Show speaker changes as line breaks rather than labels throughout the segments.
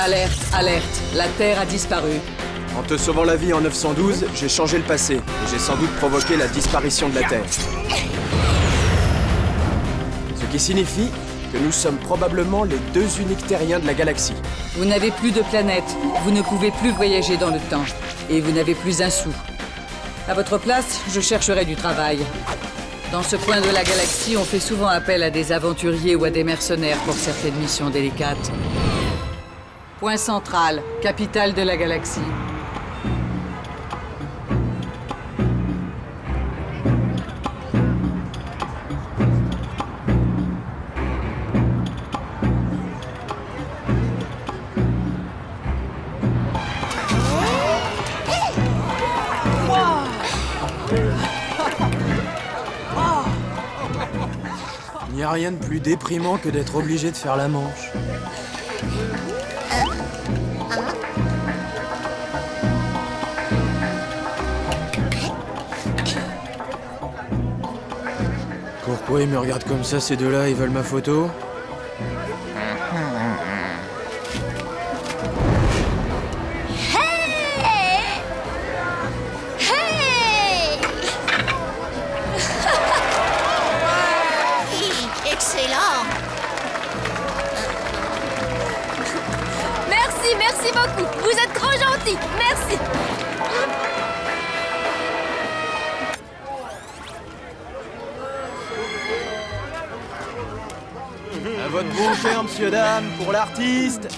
Alerte, alerte, la Terre a disparu.
En te sauvant la vie en 912, j'ai changé le passé, et j'ai sans doute provoqué la disparition de la Terre. Ce qui signifie que nous sommes probablement les deux uniques terriens de la galaxie.
Vous n'avez plus de planète, vous ne pouvez plus voyager dans le temps, et vous n'avez plus un sou. À votre place, je chercherai du travail. Dans ce coin de la galaxie, on fait souvent appel à des aventuriers ou à des mercenaires pour certaines missions délicates. Point central, capitale de la galaxie.
Il n'y a rien de plus déprimant que d'être obligé de faire la manche. Pourquoi ils me regardent comme ça, ces deux-là? Ils veulent ma photo?
Excellent! Merci beaucoup! Vous êtes trop gentil! Merci!
À votre bon cœur, monsieur, dame, pour l'artiste.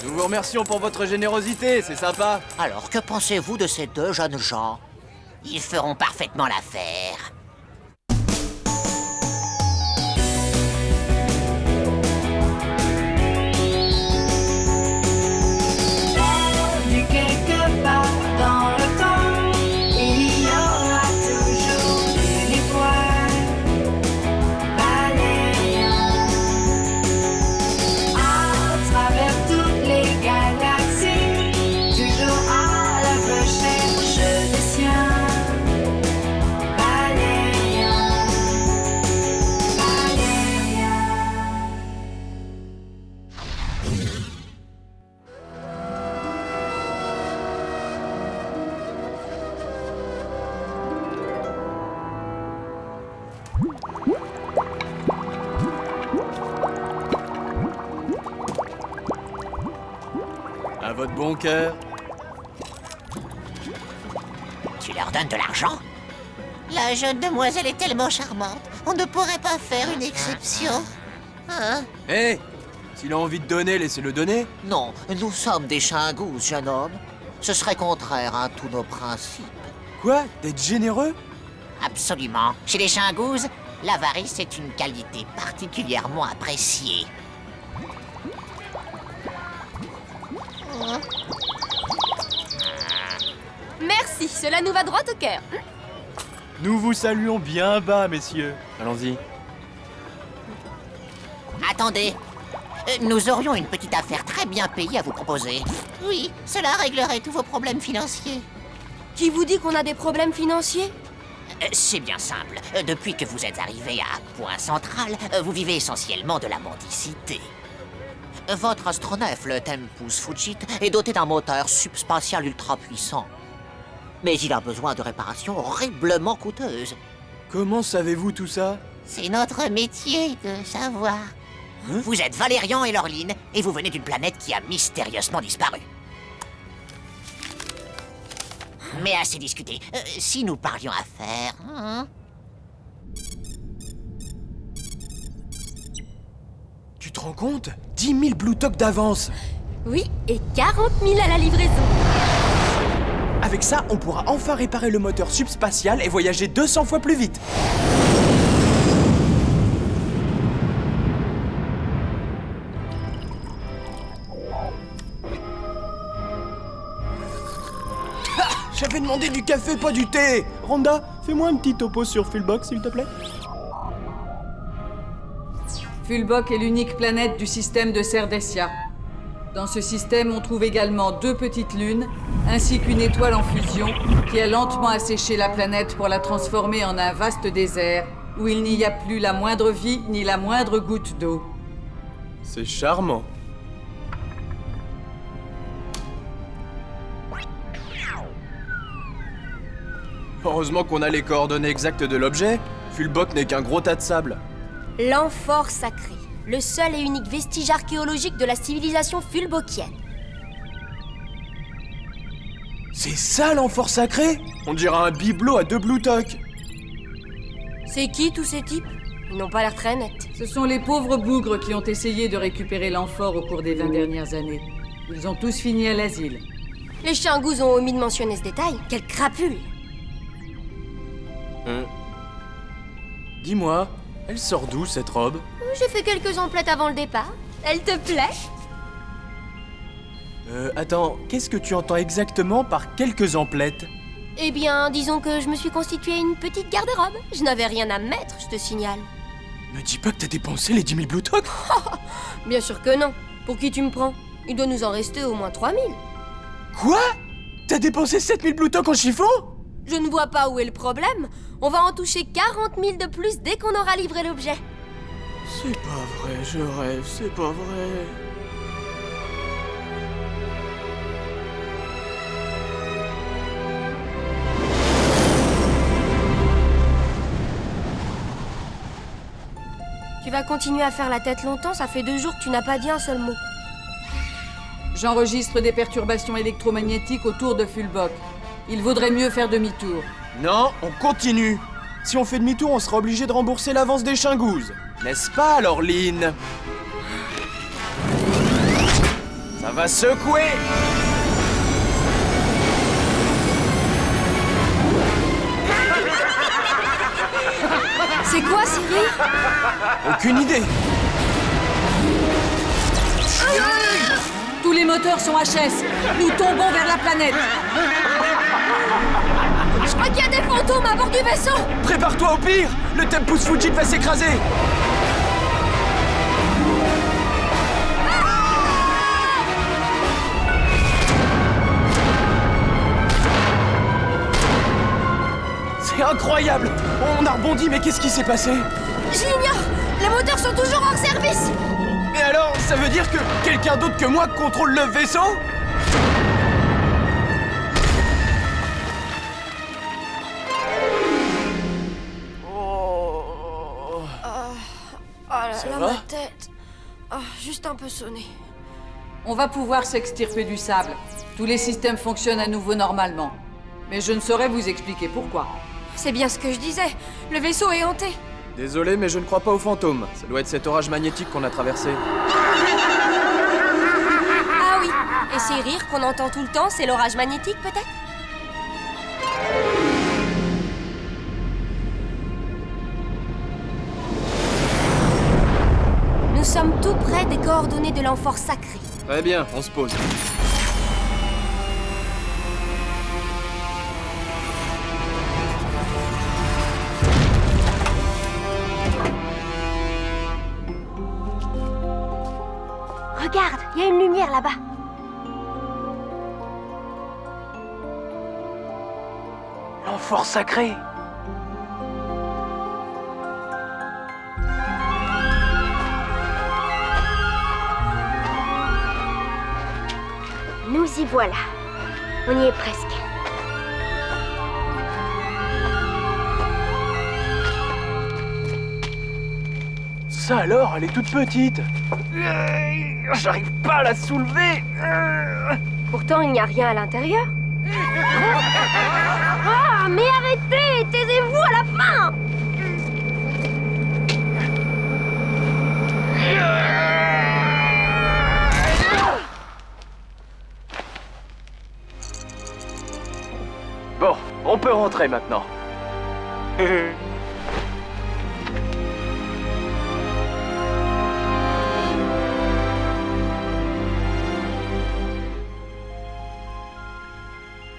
Nous vous remercions pour votre générosité, c'est sympa.
Alors, que pensez-vous de ces deux jeunes gens? Ils feront parfaitement l'affaire.
Quelque part dans le temps, il y aura toujours une étoile balayant à travers toutes les galaxies, toujours à la recherche des siens. Balayant, balayant.
À votre bon cœur.
Tu leur donnes de l'argent?
La jeune demoiselle est tellement charmante, on ne pourrait pas faire une exception. Hein?
Hé, s'il a envie de donner, laissez-le donner.
Non, nous sommes des chingouzes, jeune homme. Ce serait contraire à tous nos principes.
Quoi? D'être généreux?
Absolument. Chez les chingouzes, l'avarice est une qualité particulièrement appréciée.
Merci, cela nous va droit au cœur.
Nous vous saluons bien bas, messieurs.
Allons-y.
Attendez. Nous aurions une petite affaire très bien payée à vous proposer.
Oui, cela réglerait tous vos problèmes financiers.
Qui vous dit qu'on a des problèmes financiers?
C'est bien simple. Depuis que vous êtes arrivé à Point Central, vous vivez essentiellement de la mendicité. Votre astronef, le Tempus Fugit, est doté d'un moteur subspatial ultra puissant. Mais il a besoin de réparations horriblement coûteuses.
Comment savez-vous tout ça?
C'est notre métier de savoir.
Vous êtes Valérian et Laureline, et vous venez d'une planète qui a mystérieusement disparu. Mais assez discuté. Si nous parlions affaires... hein?
Tu te rends compte? 10 000 Blue Toc d'avance.
Oui, et 40 000 à la livraison.
Avec ça, on pourra enfin réparer le moteur subspatial et voyager 200 fois plus vite. J'avais demandé du café, pas du thé.
Rhonda, fais-moi un petit topo sur Fullbox, s'il te plaît.
Fulbok est l'unique planète du système de Cerdessia. Dans ce système, on trouve également 2 petites lunes, ainsi qu'une étoile en fusion qui a lentement asséché la planète pour la transformer en un vaste désert où il n'y a plus la moindre vie ni la moindre goutte d'eau.
C'est charmant. Heureusement qu'on a les coordonnées exactes de l'objet. Fulbok n'est qu'un gros tas de sable.
L'amphore sacré, le seul et unique vestige archéologique de la civilisation fulbokienne.
C'est ça l'amphore sacré? On dirait un bibelot à 2 bloutocs.
C'est qui tous ces types? Ils n'ont pas l'air très nets.
Ce sont les pauvres bougres qui ont essayé de récupérer l'amphore au cours des 20 dernières années. Ils ont tous fini à l'asile.
Les Chingouz ont omis de mentionner ce détail. Quelle crapule!
Dis-moi, elle sort d'où cette robe?
J'ai fait quelques emplettes avant le départ. Elle te plaît?
Attends, qu'est-ce que tu entends exactement par quelques emplettes?
Eh bien, disons que je me suis constitué une petite garde-robe. Je n'avais rien à mettre, je te signale.
Me dis pas que t'as dépensé les 10 000 bloutocs?
Bien sûr que non. Pour qui tu me prends? Il doit nous en rester au moins 3000.
Quoi? T'as dépensé 7 000 bloutocs en chiffon?
Je ne vois pas où est le problème. On va en toucher 40 000 de plus dès qu'on aura livré l'objet.
C'est pas vrai, je rêve, c'est pas vrai.
Tu vas continuer à faire la tête longtemps, ça fait 2 jours que tu n'as pas dit un seul mot.
J'enregistre des perturbations électromagnétiques autour de Fulbok. Il vaudrait mieux faire demi-tour.
Non, on continue. Si on fait demi-tour, on sera obligé de rembourser l'avance des Chingouz. N'est-ce pas alors, Lynn? Ça va secouer!
C'est quoi, Siri?
Aucune idée.
Tous les moteurs sont HS. Nous tombons vers la planète.
Je crois qu'il y a des fantômes à bord du vaisseau.
Prépare-toi au pire! Le Tempus Fugit va s'écraser! C'est incroyable! On a rebondi, mais qu'est-ce qui s'est passé?
Je l'ignore. Les moteurs sont toujours hors service.
Mais alors, ça veut dire que quelqu'un d'autre que moi contrôle le vaisseau?
Oh là
va
ma tête. Juste un peu sonné.
On va pouvoir s'extirper du sable. Tous les systèmes fonctionnent à nouveau normalement. Mais je ne saurais vous expliquer pourquoi.
C'est bien ce que je disais. Le vaisseau est hanté.
Désolé, mais je ne crois pas aux fantômes. Ça doit être cet orage magnétique qu'on a traversé.
Ah oui. Et ces rires qu'on entend tout le temps, c'est l'orage magnétique peut-être? Nous sommes tout près des coordonnées de l'amphore sacré.
Très bien, on se pose.
Regarde, il y a une lumière là-bas.
L'amphore sacré!
Nous y voilà. On y est presque.
Ça alors, elle est toute petite. J'arrive pas à la soulever.
Pourtant, il n'y a rien à l'intérieur. Ah, mais arrêtez! Taisez-vous à la fin!
Bon, on peut rentrer maintenant.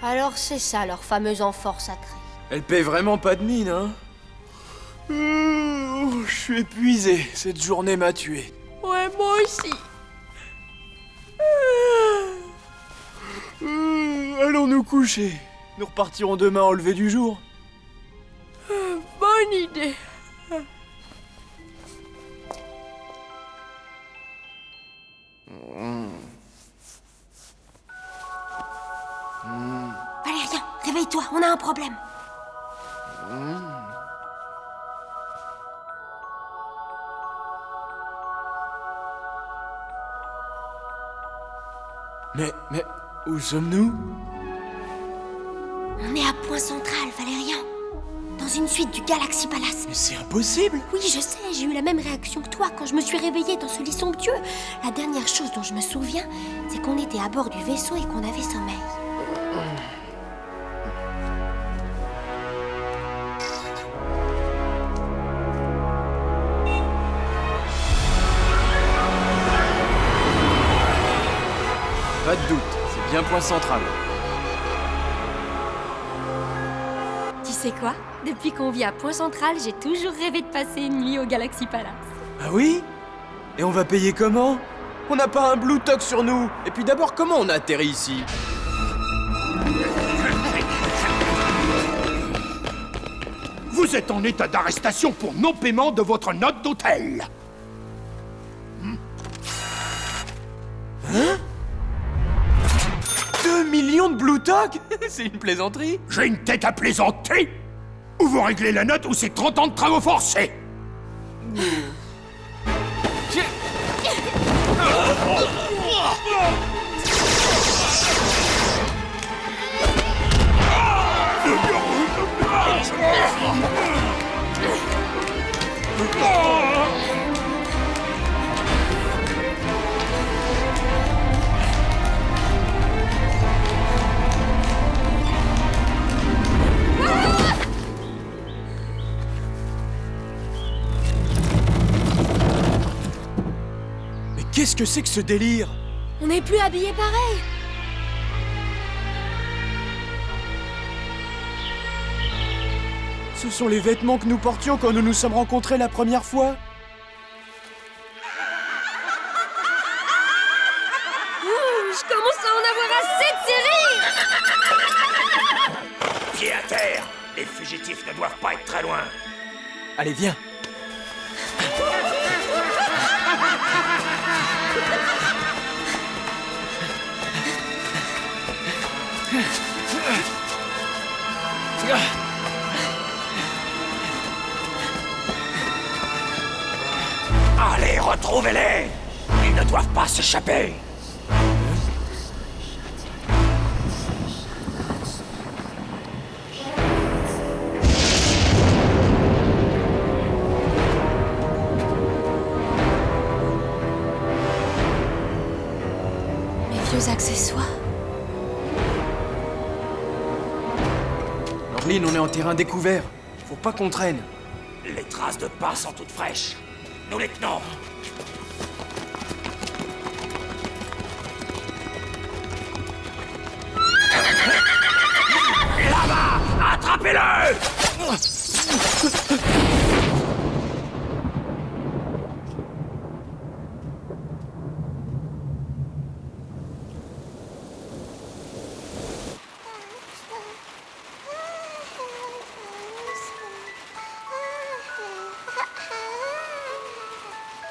Alors c'est ça, leur fameuse amphore sacrée.
Elle paie vraiment pas de mine, hein? Je suis épuisé. Cette journée m'a tué.
Ouais, moi aussi.
Allons nous coucher. Nous repartirons demain au lever du jour.
Bonne idée. Tais-toi, on a un problème.
Mais où sommes-nous?
On est à Point Central, Valérien. Dans une suite du Galaxy Palace.
Mais c'est impossible!
Oui, je sais, j'ai eu la même réaction que toi quand je me suis réveillée dans ce lit somptueux. La dernière chose dont je me souviens, c'est qu'on était à bord du vaisseau et qu'on avait sommeil.
Pas de doute, c'est bien Point Central.
Tu sais quoi? Depuis qu'on vit à Point Central, j'ai toujours rêvé de passer une nuit au Galaxy Palace.
Ah oui? Et on va payer comment? On n'a pas un Blue Tox sur nous! Et puis d'abord, comment on a atterri ici?
Vous êtes en état d'arrestation pour non-paiement de votre note d'hôtel.
2 millions de Blue Tox? C'est une plaisanterie?
J'ai une tête à plaisanter. Ou vous réglez la note ou c'est 30 ans de travaux forcés.
Mais qu'est-ce que c'est que ce délire?
On n'est plus habillés pareil.
Ce sont les vêtements que nous portions quand nous nous sommes rencontrés la première fois?
Je commence à en avoir assez de ces rires.
Pied à terre. Les fugitifs ne doivent pas être très loin.
Allez, viens!
Allez, retrouvez-les. Ils ne doivent pas s'échapper.
Mes vieux accessoires.
Laureline, on est en terrain découvert. Faut pas qu'on traîne.
Les traces de pas sont toutes fraîches. Nous les tenons. Là-bas! Attrapez-le!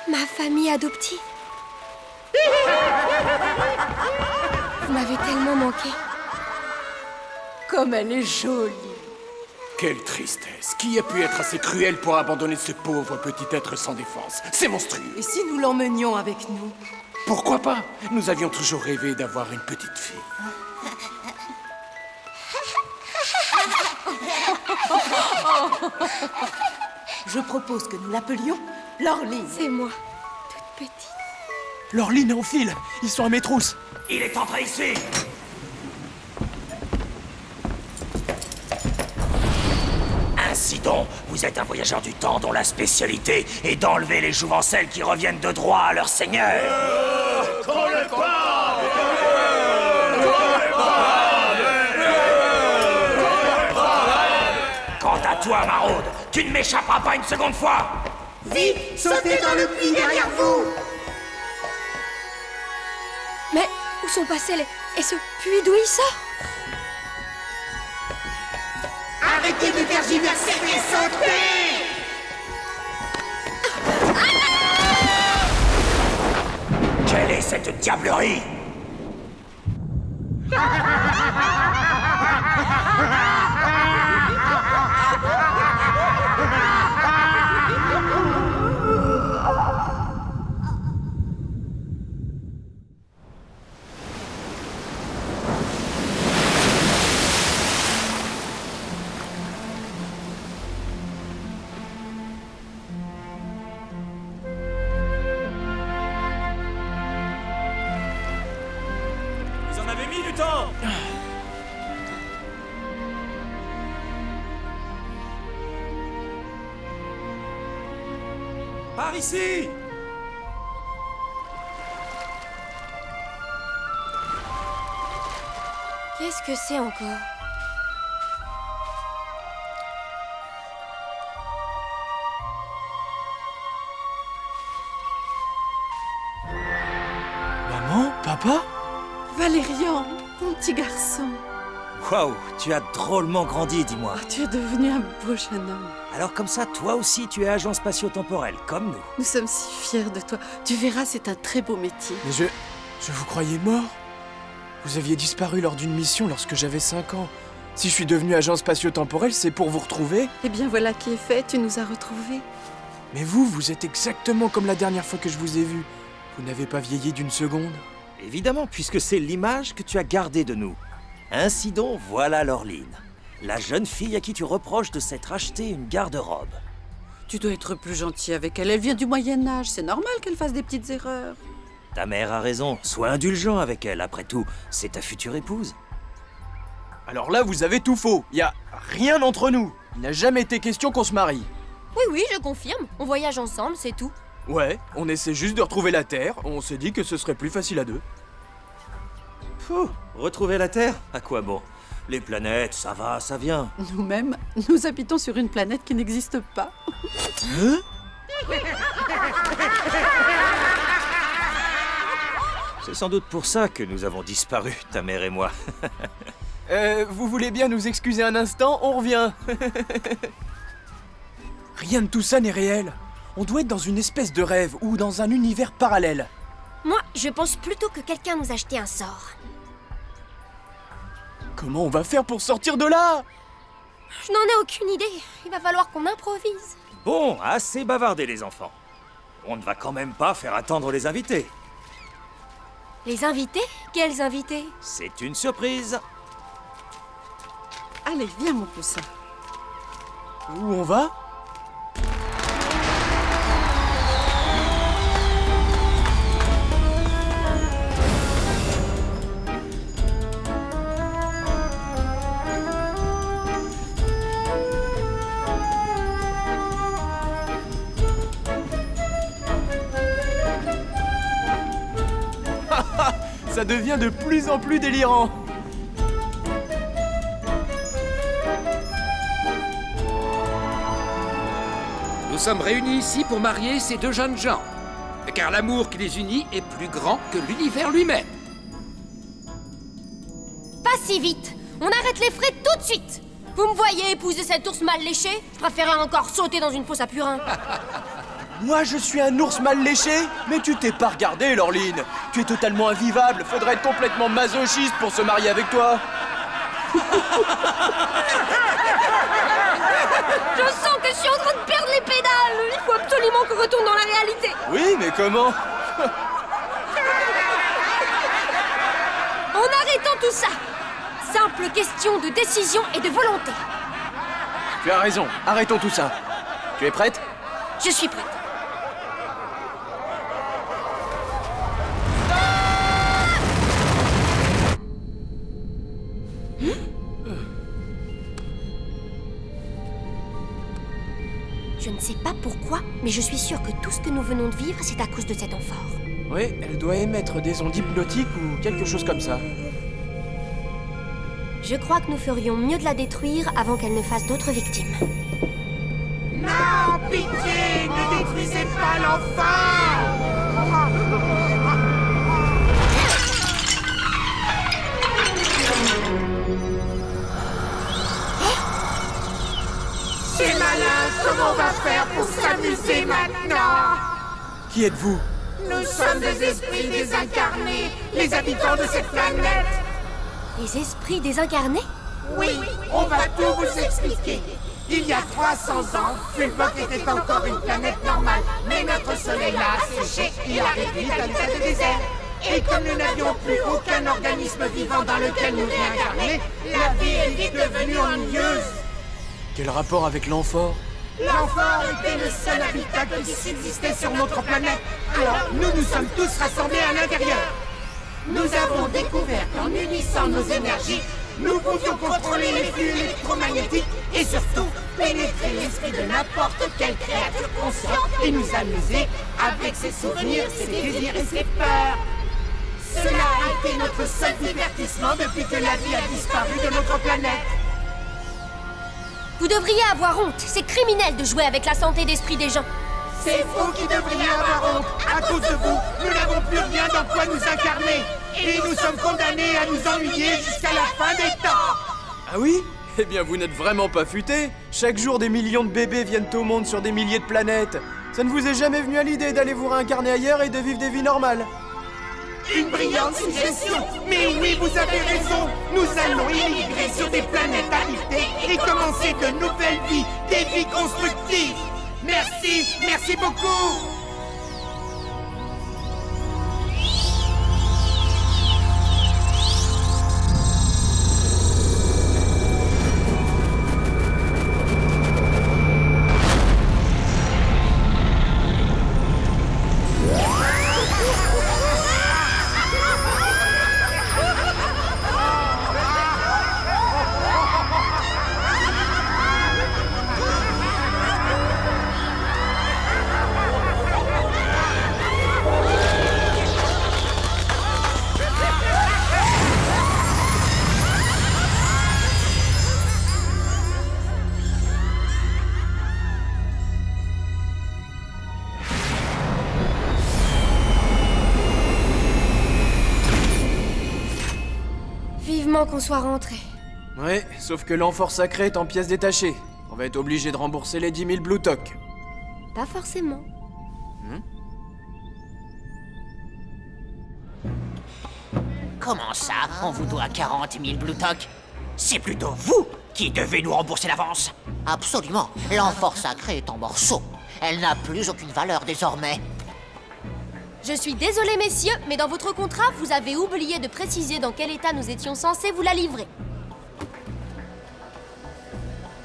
Ma famille adoptive. Vous m'avez tellement manqué.
Comme elle est jolie.
Quelle tristesse! Qui a pu être assez cruel pour abandonner ce pauvre petit être sans défense? C'est monstrueux!
Et si nous l'emmenions avec nous?
Pourquoi pas? Nous avions toujours rêvé d'avoir une petite fille.
Je propose que nous l'appelions Laureline.
C'est moi, toute petite.
Laureline est en file! Ils sont à mes trousses!
Il est entré ici! Ainsi donc, vous êtes un voyageur du temps dont la spécialité est d'enlever les jouvencelles qui reviennent de droit à leur seigneur. Quant à toi, maraude, tu ne m'échapperas pas une seconde fois.
Vite, sautez dans le puits derrière vous!
Mais où sont passés les... Et ce puits d'où il sort?
Arrêtez de tergiverser et sautez!
Quelle est cette diablerie? temps! Par ici!
Qu'est-ce que c'est encore?
Maman? Papa?
Valérian, mon petit garçon.
Waouh, tu as drôlement grandi, dis-moi.
Tu es devenu un beau jeune homme.
Alors comme ça, toi aussi, tu es agent spatio-temporel, comme nous.
Nous sommes si fiers de toi. Tu verras, c'est un très beau métier.
Mais je vous croyais mort. Vous aviez disparu lors d'une mission lorsque j'avais 5 ans. Si je suis devenu agent spatio-temporel, c'est pour vous retrouver.
Eh bien, voilà qui est fait, tu nous as retrouvés.
Mais vous êtes exactement comme la dernière fois que je vous ai vu. Vous n'avez pas vieilli d'une seconde.
Évidemment, puisque c'est l'image que tu as gardée de nous. Ainsi donc, voilà Laureline, la jeune fille à qui tu reproches de s'être acheté une garde-robe.
Tu dois être plus gentil avec elle. Elle vient du Moyen-Âge. C'est normal qu'elle fasse des petites erreurs.
Ta mère a raison, sois indulgent avec elle, après tout, c'est ta future épouse.
Alors là, vous avez tout faux. Y a rien entre nous. Il n'a jamais été question qu'on se marie.
Oui, je confirme. On voyage ensemble, c'est tout.
Ouais, on essaie juste de retrouver la Terre. On s'est dit que ce serait plus facile à deux.
Pouh, retrouver la Terre? À quoi bon? Les planètes, ça va, ça vient.
Nous-mêmes, nous habitons sur une planète qui n'existe pas.
Hein?
C'est sans doute pour ça que nous avons disparu, ta mère et moi.
Vous voulez bien nous excuser un instant? On revient. Rien de tout ça n'est réel. On doit être dans une espèce de rêve ou dans un univers parallèle.
Moi, je pense plutôt que quelqu'un nous a jeté un sort.
Comment on va faire pour sortir de là?
Je n'en ai aucune idée. Il va falloir qu'on improvise.
Bon, assez bavardé les enfants. On ne va quand même pas faire attendre les invités.
Les invités? Quels invités?
C'est une surprise.
Allez, viens mon poussin.
Où on va? Ça devient de plus en plus délirant.
Nous sommes réunis ici pour marier ces deux jeunes gens. Car l'amour qui les unit est plus grand que l'univers lui-même.
Pas si vite. On arrête les frais tout de suite. Vous me voyez épouser cet ours mal léché? Je préférerais encore sauter dans une fosse à purin.
Moi, je suis un ours mal léché? Mais tu t'es pas regardé, Laureline. Tu es totalement invivable. Faudrait être complètement masochiste pour se marier avec toi.
Je sens que je suis en train de perdre les pédales. Il faut absolument qu'on retourne dans la réalité.
Oui, mais comment?
En arrêtant tout ça. Simple question de décision et de volonté.
Tu as raison. Arrêtons tout ça. Tu es prête?
Je suis prête. Je ne sais pas pourquoi, mais je suis sûre que tout ce que nous venons de vivre, c'est à cause de cet amphore.
Oui, elle doit émettre des ondes hypnotiques ou quelque chose comme ça.
Je crois que nous ferions mieux de la détruire avant qu'elle ne fasse d'autres victimes.
Non, pitié, ne détruisez pas l'enfant! C'est malin, comment on va faire pour s'amuser maintenant?
Qui êtes-vous?
Nous sommes des esprits désincarnés, les habitants de cette planète.
Les esprits désincarnés?
Oui, on va tout vous expliquer. Il y a 300 ans, Fulbok était encore une planète normale, mais notre soleil a asséché et a réduit à l'état de désert. Et comme nous n'avions plus aucun organisme vivant dans lequel nous réincarner, la vie est vite devenue ennuyeuse.
Quel rapport avec l'amphore?
L'amphore était le seul habitat qui subsistait sur notre planète. Alors nous nous sommes tous rassemblés à l'intérieur. Nous avons découvert qu'en unissant nos énergies, nous pouvions contrôler les flux électromagnétiques et surtout pénétrer l'esprit de n'importe quelle créature consciente et nous amuser avec ses souvenirs, ses désirs et ses peurs. Cela a été notre seul divertissement depuis que la vie a disparu de notre planète.
Vous devriez avoir honte. C'est criminel de jouer avec la santé d'esprit des gens.
C'est vous qui devriez avoir honte. À cause de vous, nous n'avons plus rien dans quoi nous incarner. Et nous sommes condamnés à nous ennuyer jusqu'à la fin des temps.
Ah oui? Eh bien, vous n'êtes vraiment pas futés. Chaque jour, des millions de bébés viennent au monde sur des milliers de planètes. Ça ne vous est jamais venu à l'idée d'aller vous réincarner ailleurs et de vivre des vies normales?
Une brillante suggestion. Mais oui, vous avez raison. Nous allons immigrer sur des planètes habitées et commencer de nouvelles vies, des vies constructives. Merci beaucoup.
Vivement qu'on soit rentré.
Ouais, sauf que l'amphore sacré est en pièces détachées. On va être obligé de rembourser les 10 000 Blue Toc.
Pas forcément.
Comment ça, on vous doit 40 000 Blue Toc? C'est plutôt vous qui devez nous rembourser l'avance. Absolument, l'amphore sacrée est en morceaux. Elle n'a plus aucune valeur désormais.
Je suis désolée, messieurs, mais dans votre contrat, vous avez oublié de préciser dans quel état nous étions censés vous la livrer.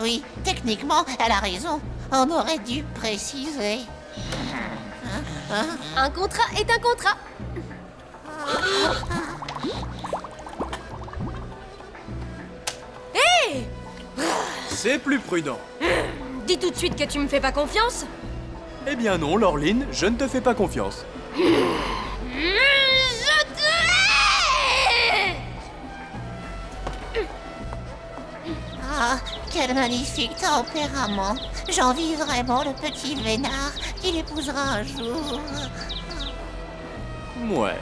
Oui, techniquement, elle a raison. On aurait dû préciser.
Un contrat est un contrat. Hé!
C'est plus prudent.
Dis tout de suite que tu me fais pas confiance.
Eh bien non, Laureline, je ne te fais pas confiance.
Je te hais!
Ah, quel magnifique tempérament. J'envie vraiment le petit vénard qui l'épousera un jour.
Ouais.